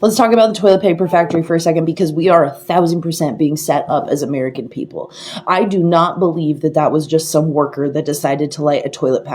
Let's talk about the toilet paper factory for a second, because we are 1,000% being set up as American people. I do not believe that that was just some worker that decided to light a toilet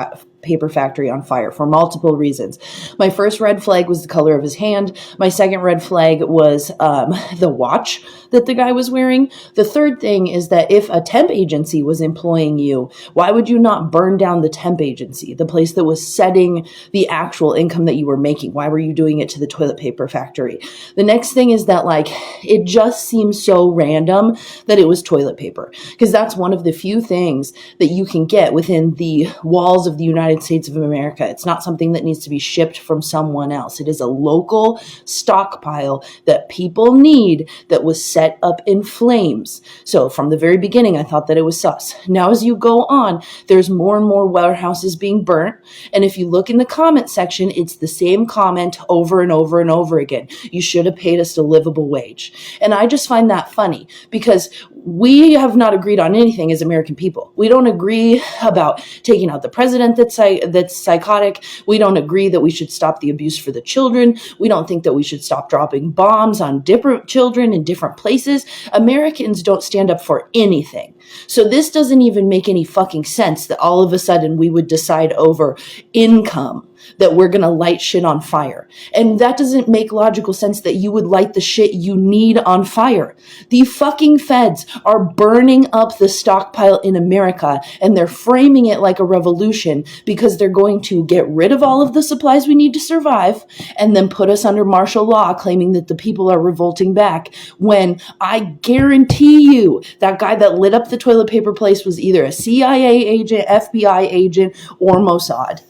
paper factory on fire for multiple reasons. My first red flag was the color of his hand. My second red flag was the watch that the guy was wearing. The third thing is that if a temp agency was employing you, why would you not burn down the temp agency, the place that was setting the actual income that you were making? Why were you doing it to the toilet paper factory? The next thing is that, like, it just seems so random that it was toilet paper, because that's one of the few things that you can get within the walls of the United States of America. It's not something that needs to be shipped from someone else. It is a local stockpile that people need, that was set up in flames. So from the very beginning, I thought that it was sus. Now, as you go on, there's more and more warehouses being burnt. And if you look in the comment section, it's the same comment over and over and over again. You should have paid us a livable wage. And I just find that funny, because we have not agreed on anything as American people. We don't agree about taking out the president that's psychotic. We don't agree that we should stop the abuse for the children. We don't think that we should stop dropping bombs on different children in different places. Americans don't stand up for anything. So this doesn't even make any fucking sense that all of a sudden we would decide over income that we're going to light shit on fire. And that doesn't make logical sense that you would light the shit you need on fire. The fucking feds are burning up the stockpile in America, and they're framing it like a revolution because they're going to get rid of all of the supplies we need to survive and then put us under martial law, claiming that the people are revolting back, when I guarantee you that guy that lit up the toilet paper place was either a CIA agent, FBI agent, or Mossad.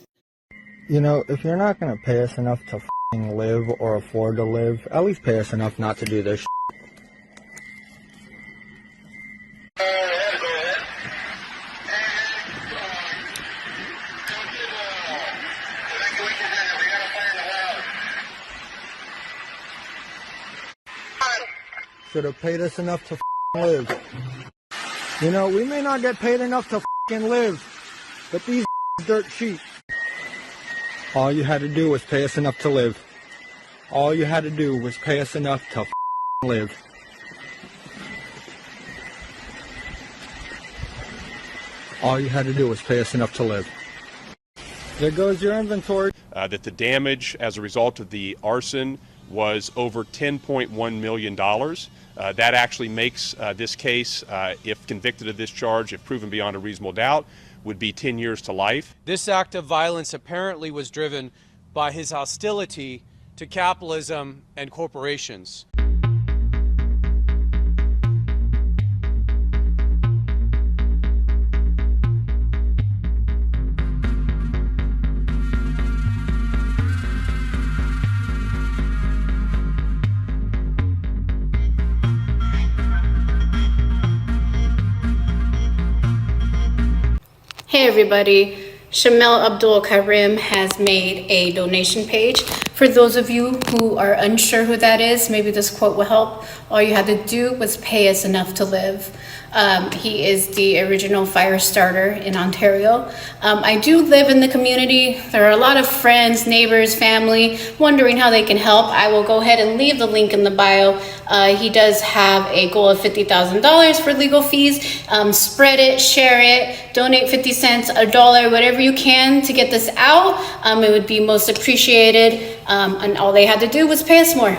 You know, if you're not going to pay us enough to f***ing live or afford to live, at least pay us enough not to do this shit. Should have paid us enough to f***ing live. You know, we may not get paid enough to f***ing live, but these dirt cheap. All you had to do was pay us enough to live. All you had to do was pay us enough to live. All you had to do was pay us enough to live. There goes your inventory. That the damage as a result of the arson was over $10.1 million. That actually makes this case, if convicted of this charge, if proven beyond a reasonable doubt, would be 10 years to life. This act of violence apparently was driven by his hostility to capitalism and corporations. Hey everybody, Chamel Abdulkarim has made a donation page. For those of you who are unsure who that is, maybe this quote will help. All you had to do was pay us enough to live. He is the original fire starter in Ontario. I do live in the community. There are a lot of friends, neighbors, family wondering how they can help. I will go ahead and leave the link in the bio. He does have a goal of $50,000 for legal fees. Spread it, share it, donate 50 cents, $1, whatever you can to get this out. It would be most appreciated. And all they had to do was pay us more.